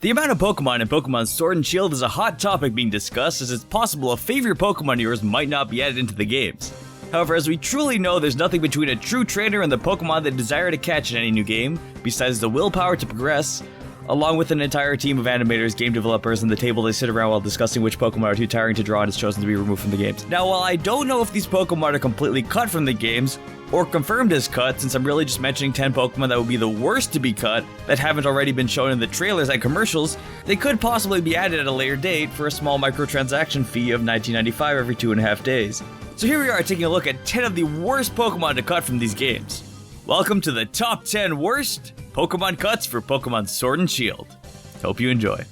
The amount of Pokemon in Pokemon Sword and Shield is a hot topic being discussed, as it's possible a favorite Pokemon of yours might not be added into the games. However, as we truly know, there's nothing between a true trainer and the Pokemon they desire to catch in any new game, besides the willpower to progress, along with an entire team of animators, game developers, and the table they sit around while discussing which Pokemon are too tiring to draw and is chosen to be removed from the games. Now, while I don't know if these Pokemon are completely cut from the games, or confirmed as cut, since I'm really just mentioning 10 Pokemon that would be the worst to be cut, that haven't already been shown in the trailers and commercials, they could possibly be added at a later date for a small microtransaction fee of $19.95 every 2.5 days. So here we are taking a look at 10 of the worst Pokemon to cut from these games. Welcome to the top 10 worst Pokemon cuts for Pokemon Sword and Shield. Hope you enjoy.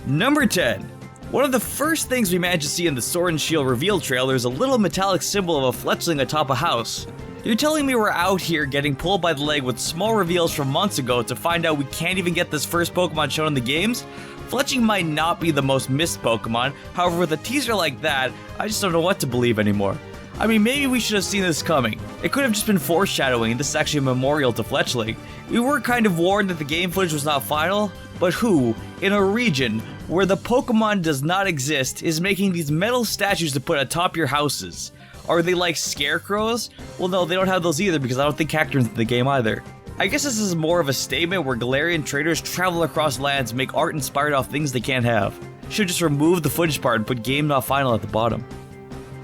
Number 10. One of the first things we managed to see in the Sword and Shield reveal trailer is a little metallic symbol of a Fletchling atop a house. You're telling me we're out here getting pulled by the leg with small reveals from months ago to find out we can't even get this first Pokemon shown in the games? Fletchling might not be the most missed Pokemon, however with a teaser like that, I just don't know what to believe anymore. I mean, maybe we should have seen this coming. It could have just been foreshadowing, and this is actually a memorial to Fletchling. We were kind of warned that the game footage was not final, but who, in a region where the Pokemon does not exist, is making these metal statues to put atop your houses? Are they like scarecrows? Well, no, they don't have those either because I don't think Cactuar's in the game either. I guess this is more of a statement where Galarian traders travel across lands and make art inspired off things they can't have. Should just remove the footage part and put game not final at the bottom.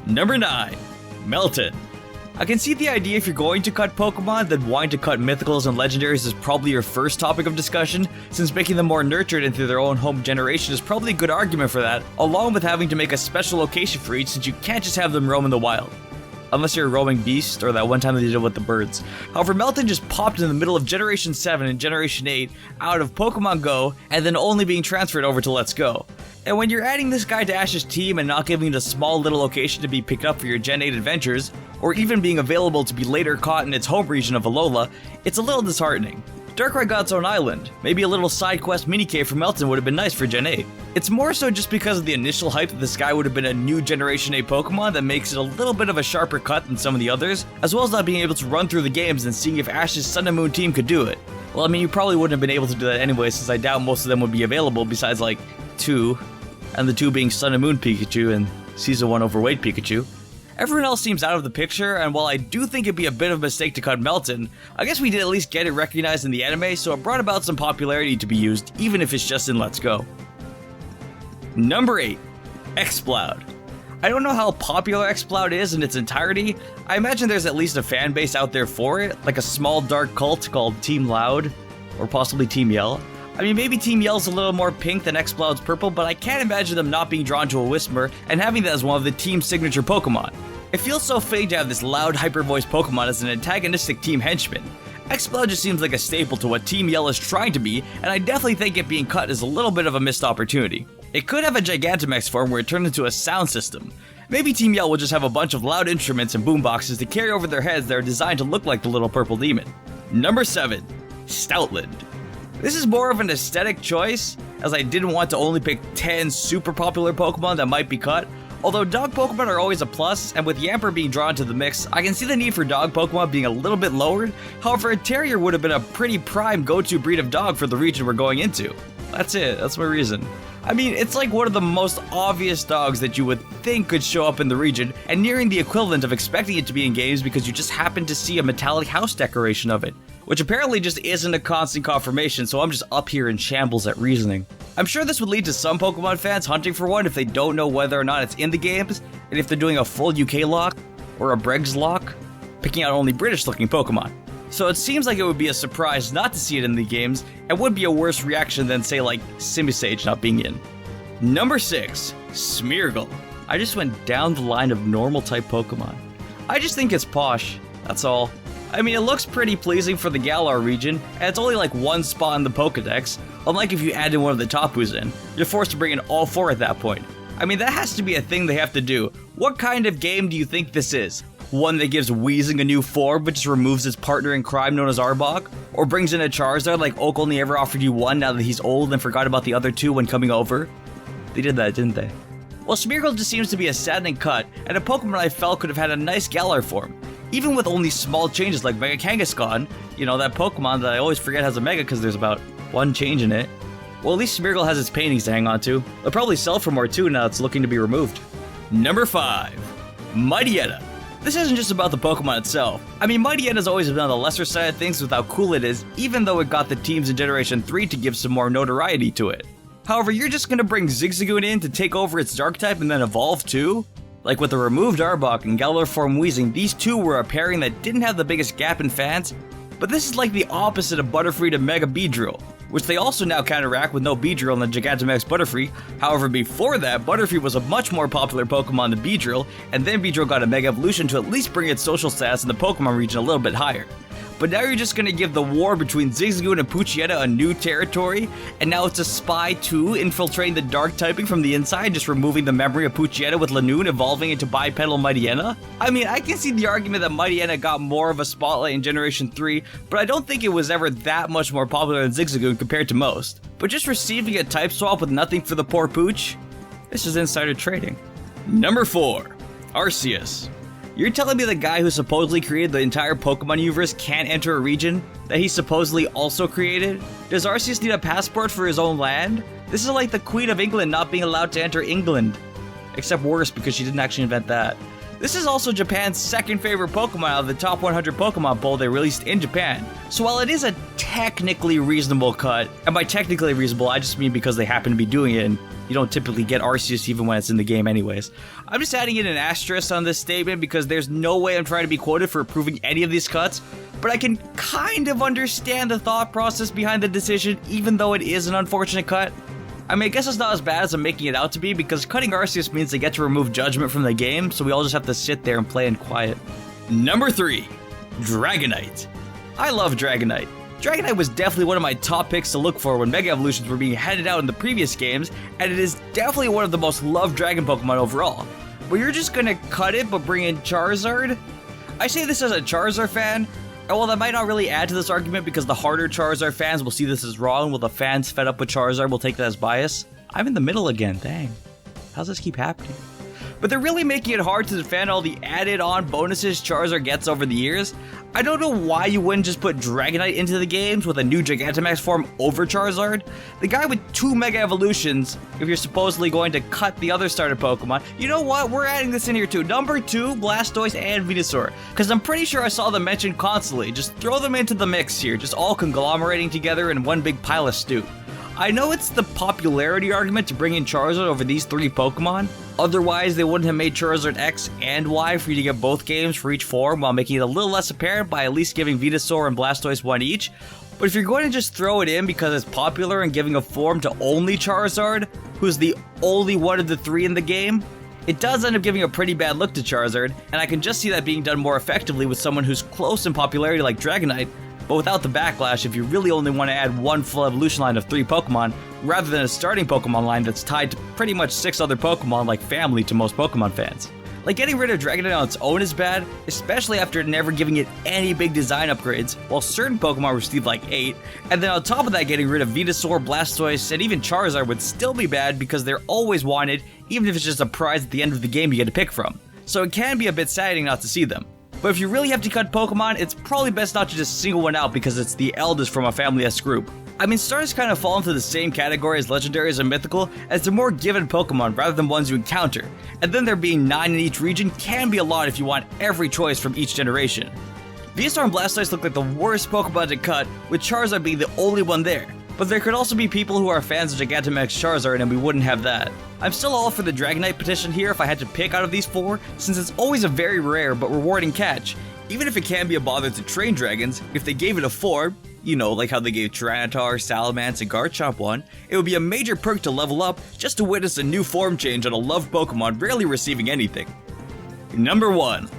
Number 9. Melton. I can see the idea if you're going to cut Pokemon, then wanting to cut mythicals and legendaries is probably your first topic of discussion, since making them more nurtured into their own home generation is probably a good argument for that, along with having to make a special location for each since you can't just have them roam in the wild. Unless you're a roaming beast, or that one time they did with the birds. However, Melton just popped in the middle of Generation 7 and Generation 8 out of Pokemon Go, and then only being transferred over to Let's Go. And when you're adding this guy to Ash's team and not giving it a small little location to be picked up for your Gen 8 adventures, or even being available to be later caught in its home region of Alola, it's a little disheartening. Darkrai got its own island. Maybe a little side quest mini-cave for Melton would have been nice for Gen 8. It's more so just because of the initial hype that this guy would have been a new Generation 8 Pokemon that makes it a little bit of a sharper cut than some of the others, as well as not being able to run through the games and seeing if Ash's Sun and Moon team could do it. Well, I mean, you probably wouldn't have been able to do that anyway, since I doubt most of them would be available besides like 2, and the 2 being Sun and Moon Pikachu and Season 1 overweight Pikachu. Everyone else seems out of the picture, and while I do think it'd be a bit of a mistake to cut Melton, I guess we did at least get it recognized in the anime, so it brought about some popularity to be used, even if it's just in Let's Go. Number 8. Exploud. I don't know how popular Exploud is in its entirety. I imagine there's at least a fan base out there for it, like a small dark cult called Team Loud, or possibly Team Yell. I mean, maybe Team Yell's a little more pink than Exploud's purple, but I can't imagine them not being drawn to a Whismur and having that as one of the team's signature Pokemon. It feels so fake to have this loud, hyper-voiced Pokemon as an antagonistic team henchman. Exploud just seems like a staple to what Team Yell is trying to be, and I definitely think it being cut is a little bit of a missed opportunity. It could have a Gigantamax form where it turned into a sound system. Maybe Team Yell will just have a bunch of loud instruments and boomboxes to carry over their heads that are designed to look like the little purple demon. Number 7. Stoutland. This is more of an aesthetic choice, as I didn't want to only pick 10 super popular Pokemon that might be cut. Although dog Pokemon are always a plus, and with Yamper being drawn to the mix, I can see the need for dog Pokemon being a little bit lowered. However, a Terrier would have been a pretty prime go-to breed of dog for the region we're going into. That's it, that's my reason. I mean, it's like one of the most obvious dogs that you would think could show up in the region, and nearing the equivalent of expecting it to be in games because you just happen to see a metallic house decoration of it. Which apparently just isn't a constant confirmation, so I'm just up here in shambles at reasoning. I'm sure this would lead to some Pokemon fans hunting for one if they don't know whether or not it's in the games, and if they're doing a full UK lock, or a Bregs lock, picking out only British looking Pokemon. So it seems like it would be a surprise not to see it in the games, and would be a worse reaction than say like Simisage not being in. Number 6. Smeargle. I just went down the line of normal type Pokemon. I just think it's posh, that's all. I mean, it looks pretty pleasing for the Galar region, and it's only like one spot in the Pokedex. Unlike if you add in one of the Tapus in, you're forced to bring in all 4 at that point. I mean, that has to be a thing they have to do. What kind of game do you think this is? One that gives Weezing a new form but just removes its partner in crime known as Arbok? Or brings in a Charizard like Oak only ever offered you one now that he's old and forgot about the other 2 when coming over? They did that, didn't they? Well, Smeargle just seems to be a saddening cut, and a Pokemon I felt could have had a nice Galar form. Even with only small changes like Mega Kangaskhan, you know, that Pokemon that I always forget has a Mega because there's about one change in it. Well, at least Smeargle has its paintings to hang on to. They'll probably sell for more too now it's looking to be removed. Number 5. Mighty Etta. This isn't just about the Pokemon itself. I mean, Mighty Etta's always been on the lesser side of things with how cool it is, even though it got the teams in Generation 3 to give some more notoriety to it. However, you're just gonna bring Zigzagoon in to take over its Dark type and then evolve too? Like with the removed Arbok and Galar form Weezing, these two were a pairing that didn't have the biggest gap in fans, but this is like the opposite of Butterfree to Mega Beedrill, which they also now counteract with no Beedrill and the Gigantamax Butterfree. However, before that, Butterfree was a much more popular Pokemon than Beedrill, and then Beedrill got a Mega Evolution to at least bring its social status in the Pokemon region a little bit higher. But now you're just gonna give the war between Zigzagoon and Poochyena a new territory, and now it's a Spy 2 infiltrating the Dark typing from the inside, just removing the memory of Poochyena with Lanoon evolving into bipedal Mightyena? I mean, I can see the argument that Mightyena got more of a spotlight in Generation 3, but I don't think it was ever that much more popular than Zigzagoon compared to most. But just receiving a type swap with nothing for the poor Pooch? This is insider trading. Number 4. Arceus. You're telling me the guy who supposedly created the entire Pokemon universe can't enter a region that he supposedly also created? Does Arceus need a passport for his own land? This is like the Queen of England not being allowed to enter England. Except worse, because she didn't actually invent that. This is also Japan's second favorite Pokemon out of the top 100 Pokemon poll they released in Japan. So while it is a technically reasonable cut, and by technically reasonable, I just mean because they happen to be doing it and you don't typically get Arceus even when it's in the game anyways. I'm just adding in an asterisk on this statement because there's no way I'm trying to be quoted for approving any of these cuts, but I can kind of understand the thought process behind the decision even though it is an unfortunate cut. I mean, I guess it's not as bad as I'm making it out to be because cutting Arceus means they get to remove Judgment from the game, so we all just have to sit there and play in quiet. Number 3. Dragonite. I love Dragonite. Dragonite was definitely one of my top picks to look for when Mega Evolutions were being handed out in the previous games, and it is definitely one of the most loved Dragon Pokemon overall. But you're just gonna cut it but bring in Charizard? I say this as a Charizard fan. Well, that might not really add to this argument because the harder Charizard fans will see this as wrong, while the fans fed up with Charizard will take that as bias. I'm in the middle again, dang. How's this keep happening? But they're really making it hard to defend all the added-on bonuses Charizard gets over the years. I don't know why you wouldn't just put Dragonite into the games with a new Gigantamax form over Charizard. The guy with 2 Mega Evolutions, if you're supposedly going to cut the other starter Pokemon. You know what? We're adding this in here too. Number 2, Blastoise and Venusaur. Because I'm pretty sure I saw them mentioned constantly. Just throw them into the mix here. Just all conglomerating together in one big pile of stew. I know it's the popularity argument to bring in Charizard over these 3 Pokemon. Otherwise, they wouldn't have made Charizard X and Y for you to get both games for each form while making it a little less apparent by at least giving Venusaur and Blastoise one each. But if you're going to just throw it in because it's popular and giving a form to only Charizard, who's the only one of the 3 in the game, it does end up giving a pretty bad look to Charizard, and I can just see that being done more effectively with someone who's close in popularity like Dragonite, but without the backlash if you really only want to add one full evolution line of 3 Pokemon, rather than a starting Pokemon line that's tied to pretty much 6 other Pokemon like family to most Pokemon fans. Like, getting rid of Dragonite on its own is bad, especially after never giving it any big design upgrades, while certain Pokemon received like 8, and then on top of that getting rid of Venusaur, Blastoise, and even Charizard would still be bad because they're always wanted, even if it's just a prize at the end of the game you get to pick from. So it can be a bit saddening not to see them. But if you really have to cut Pokemon, it's probably best not to just single one out because it's the eldest from a family-esque group. I mean, starters kind of fall into the same category as legendaries and mythical, as they're more given Pokemon rather than ones you encounter, and then there being 9 in each region can be a lot if you want every choice from each generation. Venusaur and Blastoise look like the worst Pokemon to cut, with Charizard being the only one there. But there could also be people who are fans of Gigantamax Charizard and we wouldn't have that. I'm still all for the Dragonite petition here if I had to pick out of these 4, since it's always a very rare but rewarding catch. Even if it can be a bother to train dragons, if they gave it a form, you know, like how they gave Tyranitar, Salamence, and Garchomp one, it would be a major perk to level up just to witness a new form change on a loved Pokemon rarely receiving anything. Number 1.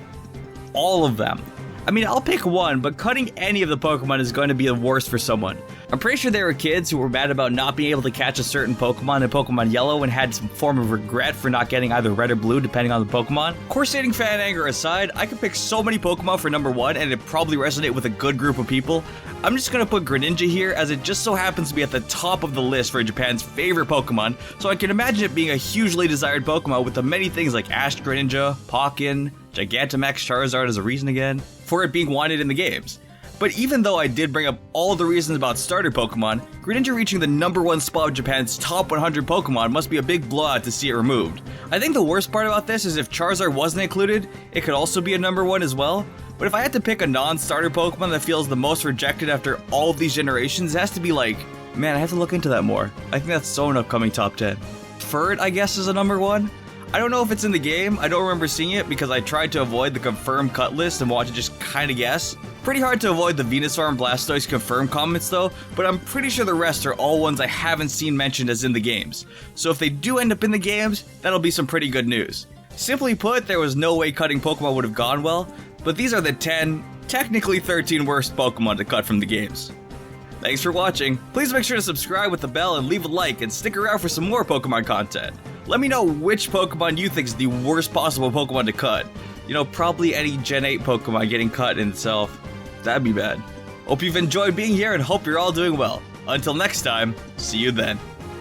All of them. I mean, I'll pick one, but cutting any of the Pokemon is going to be the worst for someone. I'm pretty sure there were kids who were mad about not being able to catch a certain Pokemon in Pokemon Yellow and had some form of regret for not getting either red or blue depending on the Pokemon. Corsating fan anger aside, I could pick so many Pokemon for number 1 and it'd probably resonate with a good group of people. I'm just going to put Greninja here as it just so happens to be at the top of the list for Japan's favorite Pokemon, so I can imagine it being a hugely desired Pokemon with the many things like Ash Greninja, Pokken, Gigantamax Charizard as a reason again for it being wanted in the games. But even though I did bring up all the reasons about starter Pokemon, Greninja reaching the #1 spot of Japan's top 100 Pokemon must be a big blowout to see it removed. I think the worst part about this is if Charizard wasn't included, it could also be a #1 as well. But if I had to pick a non-starter Pokemon that feels the most rejected after all of these generations, it has to be like, man, I have to look into that more. I think that's so an upcoming top 10. Furt, I guess, is a #1. I don't know if it's in the game, I don't remember seeing it because I tried to avoid the confirmed cut list and wanted to just kinda guess. Pretty hard to avoid the Venusaur and Blastoise confirmed comments though, but I'm pretty sure the rest are all ones I haven't seen mentioned as in the games. So if they do end up in the games, that'll be some pretty good news. Simply put, there was no way cutting Pokemon would have gone well, but these are the 10, technically 13 worst Pokemon to cut from the games. Thanks for watching. Please make sure to subscribe with the bell and leave a like and stick around for some more Pokemon content. Let me know which Pokemon you think is the worst possible Pokemon to cut. You know, probably any Gen 8 Pokemon getting cut in itself. That'd be bad. Hope you've enjoyed being here and hope you're all doing well. Until next time, see you then.